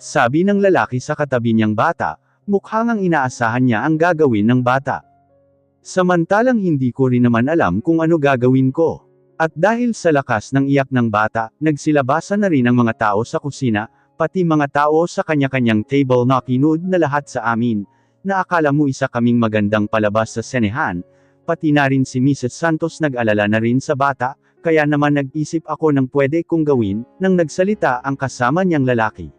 Sabi ng lalaki sa katabi niyang bata, mukhang ang inaasahan niya ang gagawin ng bata. Samantalang hindi ko rin naman alam kung ano gagawin ko. At dahil sa lakas ng iyak ng bata, nagsilabasan na rin ang mga tao sa kusina, pati mga tao sa kanya-kanyang table na kinuod na lahat sa amin, na akala mo isa kaming magandang palabas sa senehan, pati na rin si Mrs. Santos nag-alala na rin sa bata, kaya naman nag-isip ako ng pwede kong gawin, nang nagsalita ang kasama niyang lalaki.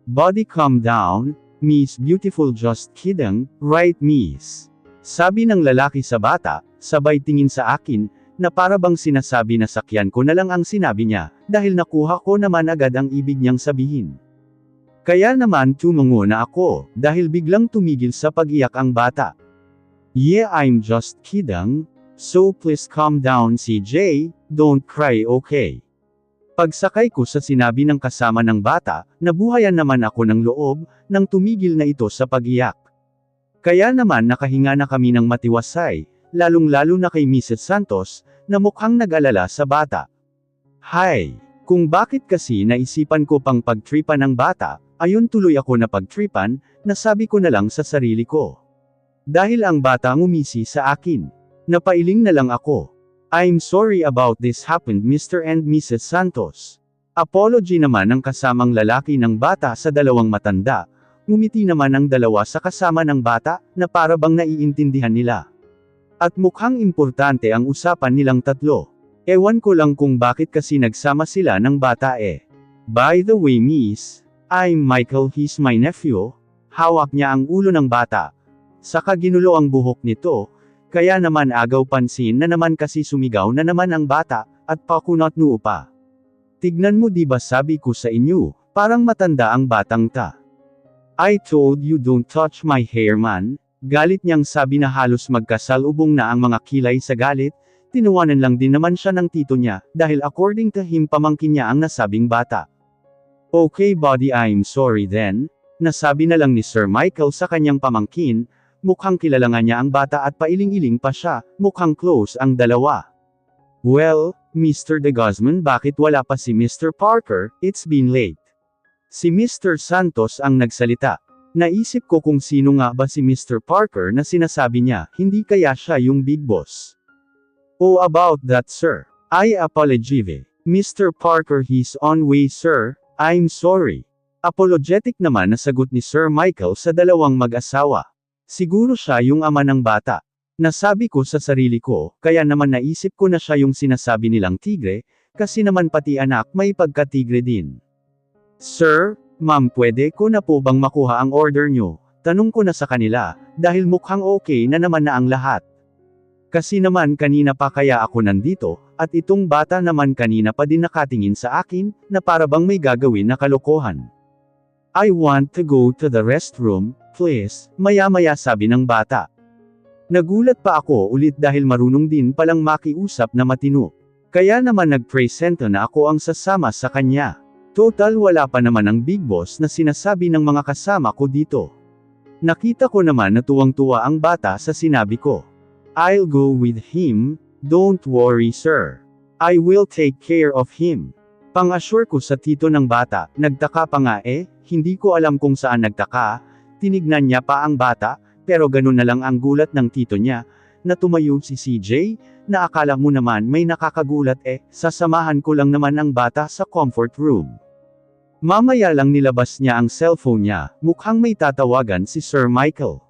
Body calm down, Miss Beautiful, just kidding, right miss? Sabi ng lalaki sa bata, sabay tingin sa akin, na para bang sinasabi na sakyan ko na lang ang sinabi niya, dahil nakuha ko naman agad ang ibig niyang sabihin. Kaya naman tumungo na ako, dahil biglang tumigil sa pag-iyak ang bata. Yeah, I'm just kidding, so please calm down CJ, don't cry, okay? Pagsakay ko sa sinabi ng kasama ng bata, nabuhayan naman ako ng loob, nang tumigil na ito sa pag-iyak. Kaya naman nakahinga na kami ng matiwasay, lalong-lalo na kay Mrs. Santos, na mukhang nag-alala sa bata. Hay! Kung bakit kasi naisipan ko pang pagtripan ng bata, ayun tuloy ako na pagtripan, nasabi ko na lang sa sarili ko. Dahil ang bata ngumisi sa akin. Napailing na lang ako. I'm sorry about this happened Mr. and Mrs. Santos. Apology naman ng kasamang lalaki ng bata sa dalawang matanda, ngumiti naman ang dalawa sa kasama ng bata, na para bang naiintindihan nila. At mukhang importante ang usapan nilang tatlo. Ewan ko lang kung bakit kasi nagsama sila ng bata eh. By the way miss, I'm Michael, he's my nephew. Hawak niya ang ulo ng bata. Saka ginulo ang buhok nito, kaya naman agaw pansin na naman kasi sumigaw na naman ang bata, at pakunot noo pa. Tignan mo di ba sabi ko sa inyo, parang matanda ang batang ta. I told you don't touch my hair man. Galit niyang sabi na halos magkasalubong na ang mga kilay sa galit, tinuwanan lang din naman siya ng tito niya, dahil according to him pamangkin niya ang nasabing bata. Okay buddy, I'm sorry then, nasabi na lang ni Sir Michael sa kanyang pamangkin, mukhang kilala nga niya ang bata at pailing-iling pa siya, mukhang close ang dalawa. Well, Mr. De Guzman, bakit wala pa si Mr. Parker? It's been late. Si Mr. Santos ang nagsalita. Naisip ko kung sino nga ba si Mr. Parker na sinasabi niya, hindi kaya siya yung big boss. Oh about that sir. I apologize. Mr. Parker he's on way sir, I'm sorry. Apologetic naman na sagot ni Sir Michael sa dalawang mag-asawa. Siguro siya yung ama ng bata. Nasabi ko sa sarili ko, kaya naman naisip ko na siya yung sinasabi nilang tigre, kasi naman pati anak may pagka-tigre din. Sir, ma'am pwede ko na po bang makuha ang order nyo? Tanong ko na sa kanila, dahil mukhang okay na naman na ang lahat. Kasi naman kanina pa kaya ako nandito, at itong bata naman kanina pa din nakatingin sa akin, na para bang may gagawin na kalokohan. I want to go to the restroom, please, maya-maya sabi ng bata. Nagulat pa ako ulit dahil marunong din palang makiusap na matino. Kaya naman nag-presento na ako ang sasama sa kanya. Total wala pa naman ang big boss na sinasabi ng mga kasama ko dito. Nakita ko naman na tuwang-tuwa ang bata sa sinabi ko. I'll go with him, don't worry sir. I will take care of him. Pang-assure ko sa tito ng bata, nagtaka pa nga hindi ko alam kung saan nagtaka, tinignan niya pa ang bata, pero ganun na lang ang gulat ng tito niya, na tumayo si CJ, na akala mo naman may nakakagulat sasamahan ko lang naman ang bata sa comfort room. Mamaya lang nilabas niya ang cellphone niya, mukhang may tatawagan si Sir Michael.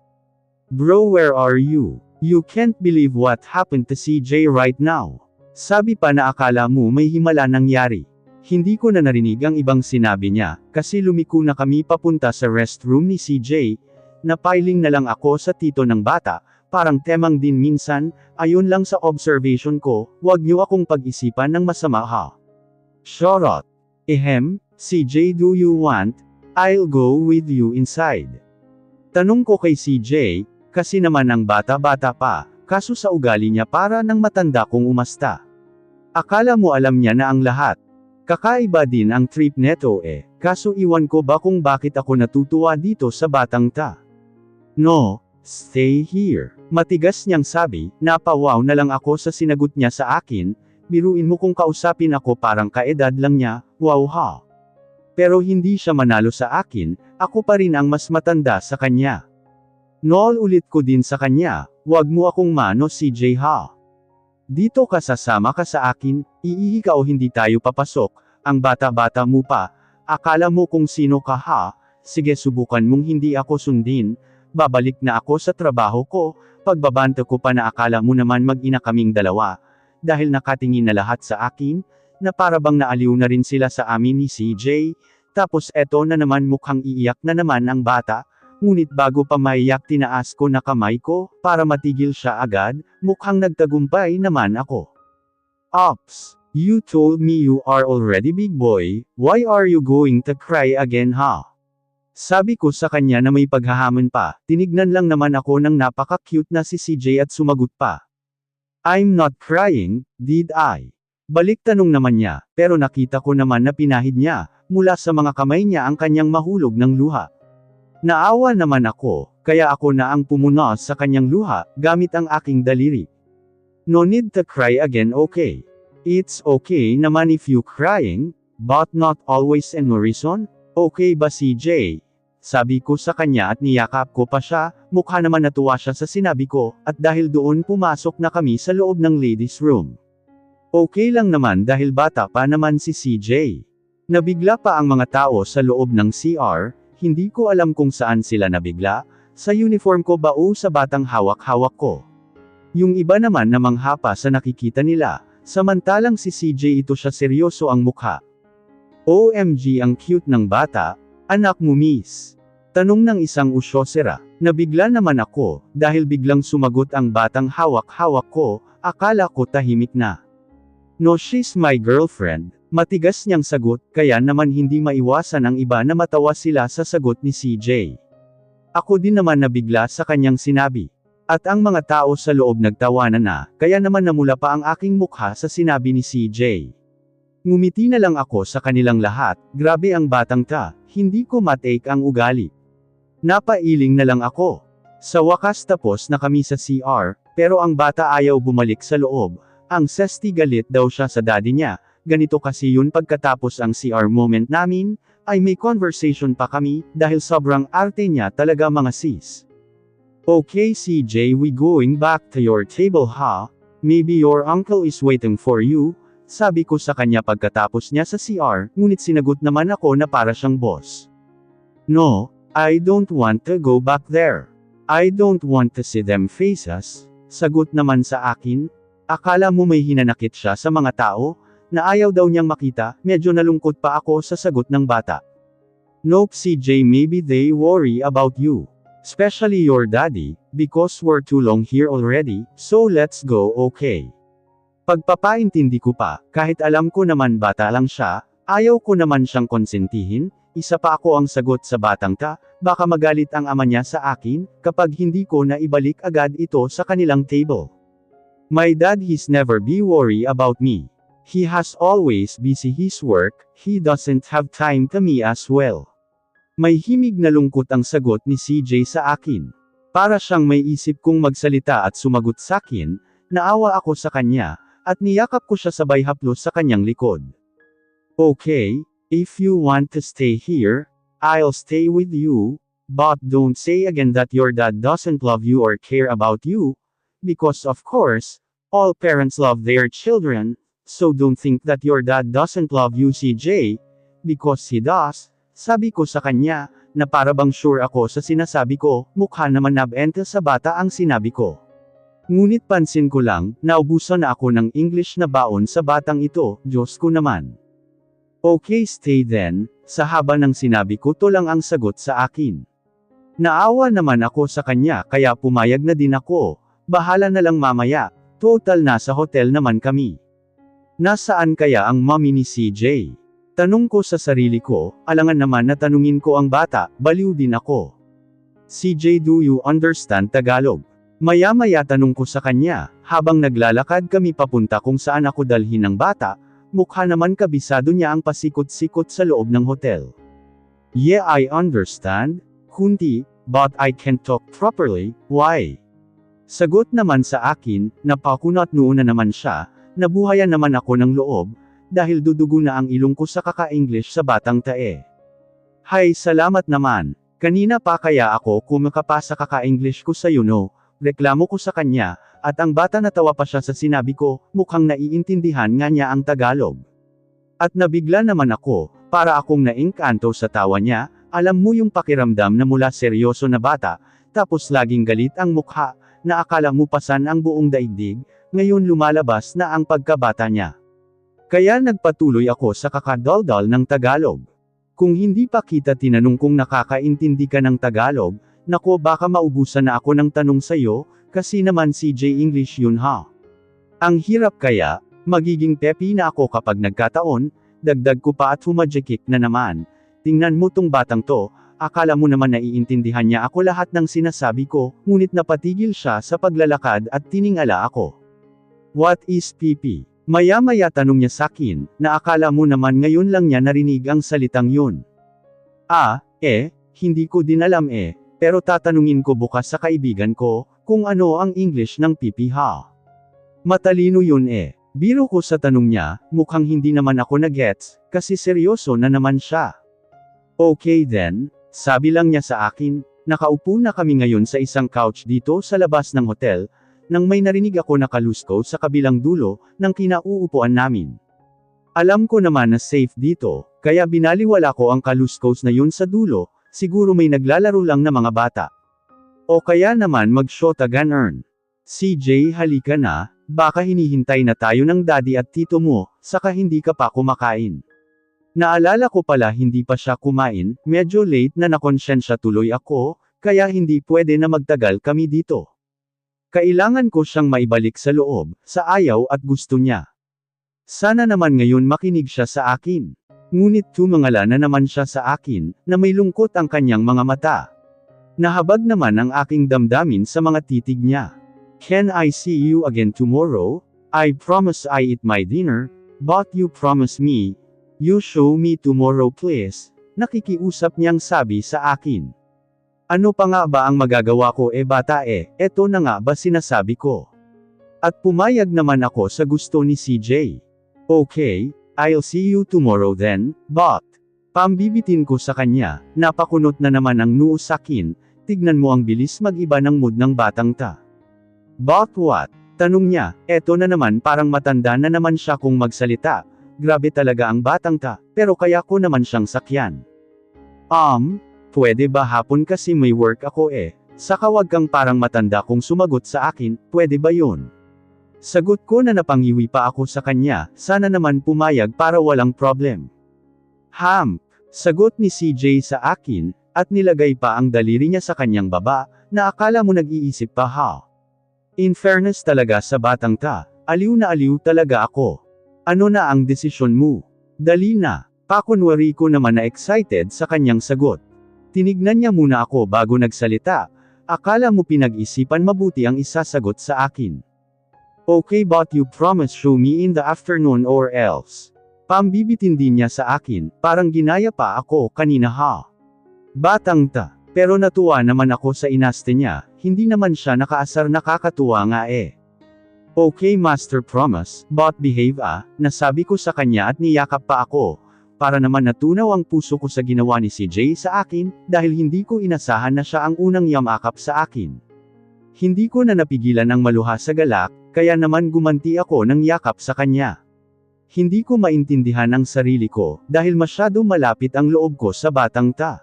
Bro, where are you? You can't believe what happened to CJ right now. Sabi pa na akala mo may himala nangyari. Hindi ko na narinig ang ibang sinabi niya, kasi lumiko na kami papunta sa restroom ni CJ, napiling na lang ako sa tito ng bata, parang temang din minsan, ayun lang sa observation ko, wag niyo akong pag-isipan ng masama ha. Charot. CJ do you want? I'll go with you inside. Tanong ko kay CJ, kasi naman ang bata-bata pa, kaso sa ugali niya para nang matanda kong umasta. Akala mo alam niya na ang lahat. Kakaiba din ang trip neto kaso iwan ko ba kung bakit ako natutuwa dito sa batang ta. No, stay here. Matigas niyang sabi, napawaw na lang ako sa sinagot niya sa akin, biruin mo kung kausapin ako parang kaedad lang niya, wow ha. Pero hindi siya manalo sa akin, ako pa rin ang mas matanda sa kanya. Nool ulit ko din sa kanya, wag mo akong mano CJ ha. Dito ka sasama ka sa akin, iihi ka o hindi tayo papasok, ang bata-bata mo pa, akala mo kung sino ka ha, sige subukan mong hindi ako sundin, babalik na ako sa trabaho ko, pagbabanta ko pa na akala mo naman mag-ina kaming dalawa, dahil nakatingin na lahat sa akin, na parabang naaliw na rin sila sa amin ni CJ, tapos eto na naman mukhang iiyak na naman ang bata, ngunit bago pa maiyak tinaas ko na kamay ko, para matigil siya agad, mukhang nagtagumpay naman ako. Ops, you told me you are already big boy, why are you going to cry again ha? Sabi ko sa kanya na may paghahamon pa, tinignan lang naman ako ng napaka-cute na si CJ at sumagot pa. I'm not crying, did I? Balik tanong naman niya, pero nakita ko naman na pinahid niya, mula sa mga kamay niya ang kanyang mahulog ng luha. Naawa naman ako, kaya ako na ang pumunas sa kanyang luha, gamit ang aking daliri. No need to cry again okay. It's okay naman if you crying, but not always and no reason, okay ba CJ? Sabi ko sa kanya at niyakap ko pa siya, mukha naman natuwa siya sa sinabi ko, at dahil doon pumasok na kami sa loob ng ladies room. Okay lang naman dahil bata pa naman si CJ. Nabigla pa ang mga tao sa loob ng CR, hindi ko alam kung saan sila nabigla, sa uniform ko ba o sa batang hawak-hawak ko. Yung iba naman namangha pa sa nakikita nila, samantalang si CJ ito siya seryoso ang mukha. OMG ang cute ng bata, anak mo miss. Tanong ng isang usyosera, nabigla naman ako, dahil biglang sumagot ang batang hawak-hawak ko, akala ko tahimik na. No she's my girlfriend, matigas niyang sagot, kaya naman hindi maiwasan ang iba na matawa sila sa sagot ni CJ. Ako din naman nabigla sa kanyang sinabi. At ang mga tao sa loob nagtawanan na, kaya naman namula pa ang aking mukha sa sinabi ni CJ. Ngumiti na lang ako sa kanilang lahat, grabe ang batang ta, hindi ko matake ang ugali. Napailing na lang ako. Sa wakas tapos na kami sa CR, pero ang bata ayaw bumalik sa loob. Ang sesti galit daw siya sa daddy niya, ganito kasi yun pagkatapos ang CR moment namin, ay may conversation pa kami, dahil sobrang arte niya talaga mga sis. Okay CJ, we going back to your table ha? Maybe your uncle is waiting for you, sabi ko sa kanya pagkatapos niya sa CR, ngunit sinagot naman ako na para siyang boss. No, I don't want to go back there. I don't want to see them faces, sagot naman sa akin. Akala mo may hinanakit siya sa mga tao, na ayaw daw niyang makita, medyo nalungkot pa ako sa sagot ng bata. Nope CJ, maybe they worry about you. Especially your daddy, because we're too long here already, so let's go okay. Pagpapaintindi ko pa, kahit alam ko naman bata lang siya, ayaw ko naman siyang konsentihin, isa pa ako ang sagot sa batang ta, baka magalit ang ama niya sa akin, kapag hindi ko na ibalik agad ito sa kanilang table. My dad he's never be worry about me. He has always busy his work, he doesn't have time to me as well. May himig na lungkot ang sagot ni CJ sa akin. Para siyang may isip kong magsalita at sumagot sa akin, naawa ako sa kanya, at niyakap ko siya sabay haplos sa kanyang likod. Okay, if you want to stay here, I'll stay with you, but don't say again that your dad doesn't love you or care about you. Because of course, all parents love their children, so don't think that your dad doesn't love you CJ, because he does, sabi ko sa kanya, na para bang sure ako sa sinasabi ko, mukha naman nabenta sa bata ang sinabi ko. Ngunit pansin ko lang, naubusan na ako ng English na baon sa batang ito, Diyos ko naman. Okay stay then, sa haba ng sinabi ko to lang ang sagot sa akin. Naawa naman ako sa kanya kaya pumayag na din ako. Bahala na lang mamaya, total nasa hotel naman kami. Nasaan kaya ang mommy ni CJ? Tanong ko sa sarili ko, alangan naman na tanungin ko ang bata, baliw din ako. CJ, do you understand Tagalog? Maya-maya tanong ko sa kanya, habang naglalakad kami papunta kung saan ako dalhin ng bata, mukha naman kabisado niya ang pasikot-sikot sa loob ng hotel. Yeah, I understand, kunti, but I can't talk properly, why? Sagot naman sa akin, napakunat noon na naman siya, nabuhayan naman ako ng loob, dahil dudugo na ang ilong ko sa kaka-English sa batang tae. Hay salamat naman. Kanina pa kaya ako kumakapasa kaka-English ko sa no. Reklamo ko sa kanya, at ang bata natawa pa siya sa sinabi ko, mukhang naiintindihan nga niya ang Tagalog. At nabigla naman ako, para akong naingkanto sa tawa niya, alam mo yung pakiramdam na mula seryoso na bata, tapos laging galit ang mukha, na akala mo pasan ang buong daigdig, ngayon lumalabas na ang pagkabata niya. Kaya nagpatuloy ako sa kakadaldal ng Tagalog. Kung hindi pa kita tinanong kung nakakaintindi ka ng Tagalog, nako baka maubusan na ako ng tanong sa'yo, kasi naman CJ English yun ha. Ang hirap kaya, magiging pepi na ako kapag nagkataon, dagdag ko pa at humajekik na naman. Tingnan mo tong batang to, akala mo naman naiintindihan niya ako lahat ng sinasabi ko, ngunit napatigil siya sa paglalakad at tiningala ako. What is PP? Maya-maya tanong niya sakin, na akala mo naman ngayon lang niya narinig ang salitang yun. Hindi ko din alam pero tatanungin ko bukas sa kaibigan ko, kung ano ang English ng pipi ha. Matalino yun Biro ko sa tanong niya, mukhang hindi naman ako na-gets, kasi seryoso na naman siya. Okay then, sabi lang niya sa akin, nakaupo na kami ngayon sa isang couch dito sa labas ng hotel, nang may narinig ako na kalusko sa kabilang dulo, ng kinauupuan namin. Alam ko naman na safe dito, kaya binaliwala ko ang kaluskos na yun sa dulo, siguro may naglalaro lang na mga bata. O kaya naman mag-shota ganern. CJ halika na, baka hinihintay na tayo ng daddy at tito mo, saka hindi ka pa kumakain. Naalala ko pala hindi pa siya kumain, medyo late na nakonsensya tuloy ako, kaya hindi pwede na magtagal kami dito. Kailangan ko siyang maibalik sa loob, sa ayaw at gusto niya. Sana naman ngayon makinig siya sa akin. Ngunit tumangala na naman siya sa akin, na may lungkot ang kanyang mga mata. Nahabag naman ang aking damdamin sa mga titig niya. Can I see you again tomorrow? I promise I eat my dinner, but you promise me, you show me tomorrow please, nakikiusap niyang sabi sa akin. Ano pa nga ba ang magagawa ko bata eto na nga ba sinasabi ko. At pumayag naman ako sa gusto ni CJ. Okay, I'll see you tomorrow then, but, pambibitin ko sa kanya, napakunot na naman ang noo sakin, tignan mo ang bilis mag-iba ng mood ng batang ta. But what? Tanong niya, eto na naman parang matanda na naman siya kung magsalita, grabe talaga ang batang ta, pero kaya ko naman siyang sakyan. Pwede ba hapon kasi may work ako saka wag kang parang matanda kung sumagot sa akin, pwede ba yun? Sagot ko na napangiwi pa ako sa kanya, sana naman pumayag para walang problem. Sagot ni CJ sa akin, at nilagay pa ang daliri niya sa kanyang baba, na akala mo nag-iisip pa ha. In fairness talaga sa batang ta, aliw na aliw talaga ako. Ano na ang desisyon mo? Dali na, pakunwari ko naman na excited sa kanyang sagot. Tinignan niya muna ako bago nagsalita, akala mo pinag-isipan mabuti ang isasagot sa akin. Okay but you promise show me in the afternoon or else. Pambibitin din niya sa akin, parang ginaya pa ako kanina ha. Batang ta, pero natuwa naman ako sa inaste niya, hindi naman siya nakaasar nakakatuwa nga Okay master promise, but behave nasabi ko sa kanya at niyakap pa ako, para naman natunaw ang puso ko sa ginawa ni CJ sa akin, dahil hindi ko inasahan na siya ang unang yamakap sa akin. Hindi ko na napigilan ang maluha sa galak, kaya naman gumanti ako ng yakap sa kanya. Hindi ko maintindihan ang sarili ko, dahil masyado malapit ang loob ko sa batang ta.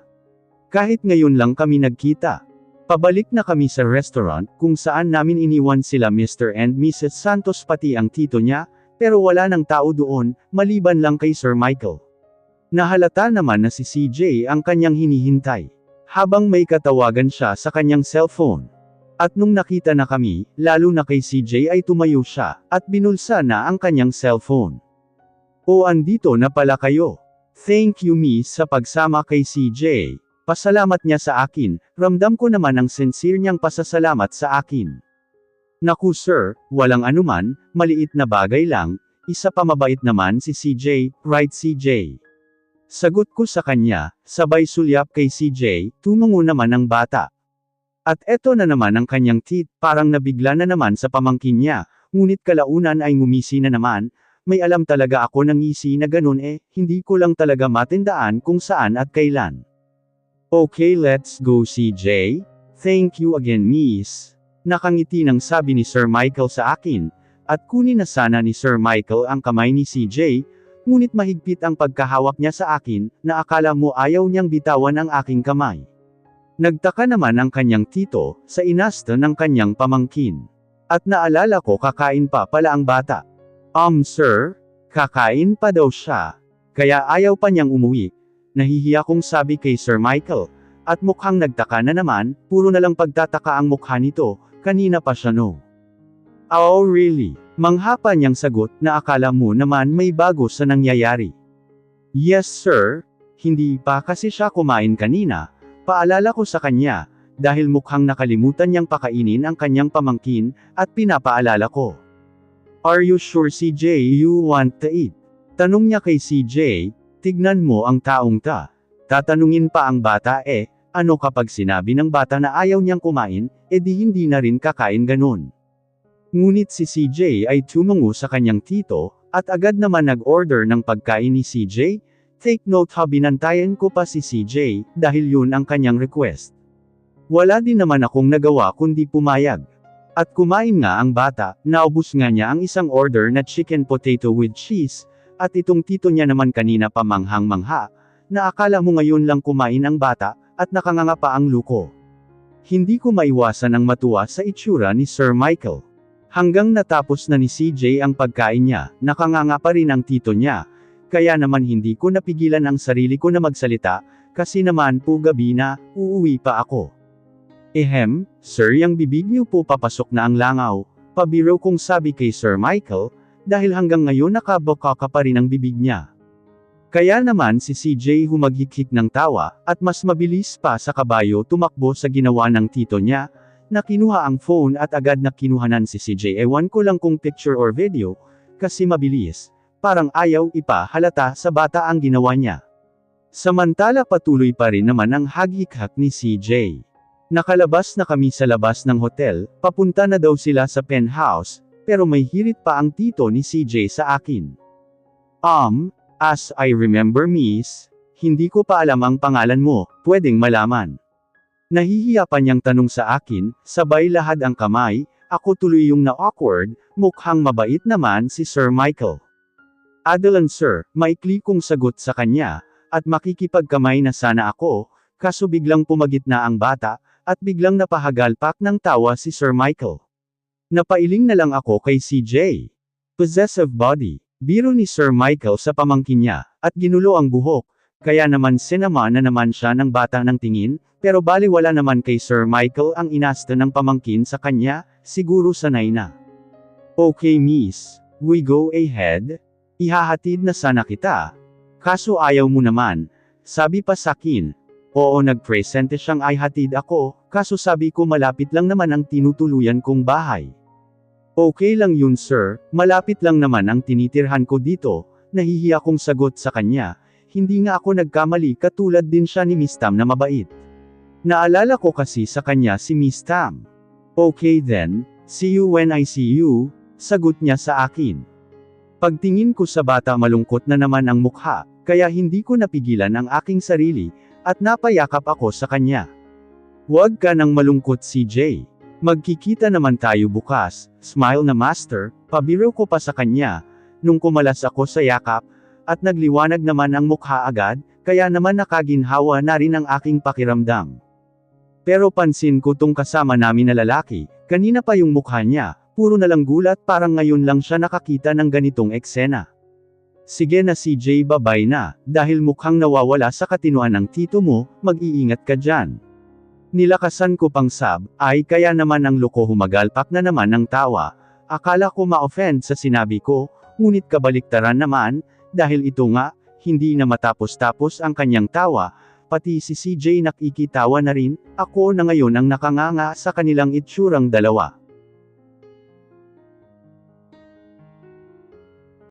Kahit ngayon lang kami nagkita. Pabalik na kami sa restaurant, kung saan namin iniwan sila Mr. and Mrs. Santos pati ang tito niya, pero wala nang tao doon, maliban lang kay Sir Michael. Nahalata naman na si CJ ang kanyang hinihintay. Habang may katawagan siya sa kanyang cellphone. At nung nakita na kami, lalo na kay CJ ay tumayo siya, at binulsa na ang kanyang cellphone. Andito na pala kayo. Thank you miss sa pagsama kay CJ. Pasalamat niya sa akin, ramdam ko naman ang sincere niyang pasasalamat sa akin. Naku sir, walang anuman, maliit na bagay lang, isa pa mabait naman si CJ, right CJ? Sagot ko sa kanya, sabay sulyap kay CJ, tumungo naman ang bata. At eto na naman ang kanyang tit, parang nabigla na naman sa pamangkin niya, ngunit kalaunan ay ngumisi na naman, may alam talaga ako ng ngisi na ganun hindi ko lang talaga matindaan kung saan at kailan. Okay, let's go CJ. Thank you again miss. Nakangiti nang sabi ni Sir Michael sa akin, at kunin na sana ni Sir Michael ang kamay ni CJ, ngunit mahigpit ang pagkahawak niya sa akin, na akala mo ayaw niyang bitawan ang aking kamay. Nagtaka naman ang kanyang tito, sa inasta ng kanyang pamangkin. At naalala ko kakain pa pala ang bata. Sir, kakain pa daw siya. Kaya ayaw pa niyang umuwi. Nahihiya kong sabi kay Sir Michael, at mukhang nagtaka na naman, puro na lang pagtataka ang mukha nito, kanina pa siya no. Oh really? Mangha pa niyang sagot na akala mo naman may bago sa nangyayari. Yes sir, hindi pa kasi siya kumain kanina, paalala ko sa kanya, dahil mukhang nakalimutan niyang pakainin ang kanyang pamangkin, at pinapaalala ko. Are you sure CJ you want to eat? Tanong niya kay CJ, tignan mo ang taong ta. Tatanungin pa ang bata ano kapag sinabi ng bata na ayaw niyang kumain, edi hindi na rin kakain ganun. Ngunit si CJ ay tumungo sa kanyang tito, at agad naman nag-order ng pagkain ni CJ, take note ha binantayan ko pa si CJ, dahil yun ang kanyang request. Wala din naman akong nagawa kundi pumayag. At kumain nga ang bata, naubos nga niya ang isang order na chicken potato with cheese, at itong tito niya naman kanina pa manghang-mangha, na akala mo ngayon lang kumain ang bata, at nakanganga pa ang luko. Hindi ko maiwasan ang matuwa sa itsura ni Sir Michael. Hanggang natapos na ni CJ ang pagkain niya, nakanganga pa rin ang tito niya, kaya naman hindi ko napigilan ang sarili ko na magsalita, kasi naman po gabi na, uuwi pa ako. Sir yang bibig niyo po papasok na ang langaw, pabiro kong sabi kay Sir Michael, dahil hanggang ngayon nakabaka pa rin ang bibig niya. Kaya naman si CJ humaghikik ng tawa, at mas mabilis pa sa kabayo tumakbo sa ginawa ng tito niya, na kinuha ang phone at agad na kinuhanan si CJ ewan ko lang kung picture or video, kasi mabilis, parang ayaw ipahalata sa bata ang ginawa niya. Samantala patuloy pa rin naman ang haghikak ni CJ. Nakalabas na kami sa labas ng hotel, papunta na daw sila sa penthouse, pero may hirit pa ang tito ni CJ sa akin. As I remember miss, hindi ko pa alam ang pangalan mo, pwedeng malaman. Nahihiya pa niyang tanong sa akin, sabay lahad ang kamay, ako tuloy yung na-awkward, mukhang mabait naman si Sir Michael. Adelan sir, maikli kong sagot sa kanya, at makikipagkamay na sana ako, kaso biglang pumagitna ang bata, at biglang napahagalpak ng tawa si Sir Michael. Napailing na lang ako kay CJ. Possessive body. Biro ni Sir Michael sa pamangkin niya, at ginulo ang buhok, kaya naman sinama na naman siya ng bata ng tingin, pero baliwala naman kay Sir Michael ang inasta ng pamangkin sa kanya, siguro sanay na. Okay miss, we go ahead, ihahatid na sana kita. Kaso ayaw mo naman, sabi pa sakin. Oo nagpresente siyang ay hatid ako, kaso sabi ko malapit lang naman ang tinutuluyan kong bahay. Okay lang yun sir, malapit lang naman ang tinitirhan ko dito, nahihiya kong sagot sa kanya, hindi nga ako nagkamali katulad din siya ni Miss Tam na mabait. Naalala ko kasi sa kanya si Miss Tam. Okay then, see you when I see you, sagot niya sa akin. Pagtingin ko sa bata malungkot na naman ang mukha, kaya hindi ko napigilan ang aking sarili, at napayakap ako sa kanya. Huwag ka nang malungkot CJ. Magkikita naman tayo bukas, smile na master, pabiro ko pa sa kanya, nung kumalas ako sa yakap, at nagliwanag naman ang mukha agad, kaya naman nakaginhawa na rin ang aking pakiramdam. Pero pansin ko tong kasama namin na lalaki, kanina pa yung mukha niya, puro na lang gulat parang ngayon lang siya nakakita ng ganitong eksena. Sige na CJ babay na, dahil mukhang nawawala sa katinuan ng tito mo, mag-iingat ka dyan. Nilakasan ko pang ay kaya naman ang loko humagalpak na naman ng tawa, akala ko ma-offend sa sinabi ko, ngunit kabaliktaran naman, dahil ito nga, hindi na matapos-tapos ang kanyang tawa, pati si CJ nakikitawa na rin, ako na ngayon ang nakanganga sa kanilang itsurang dalawa.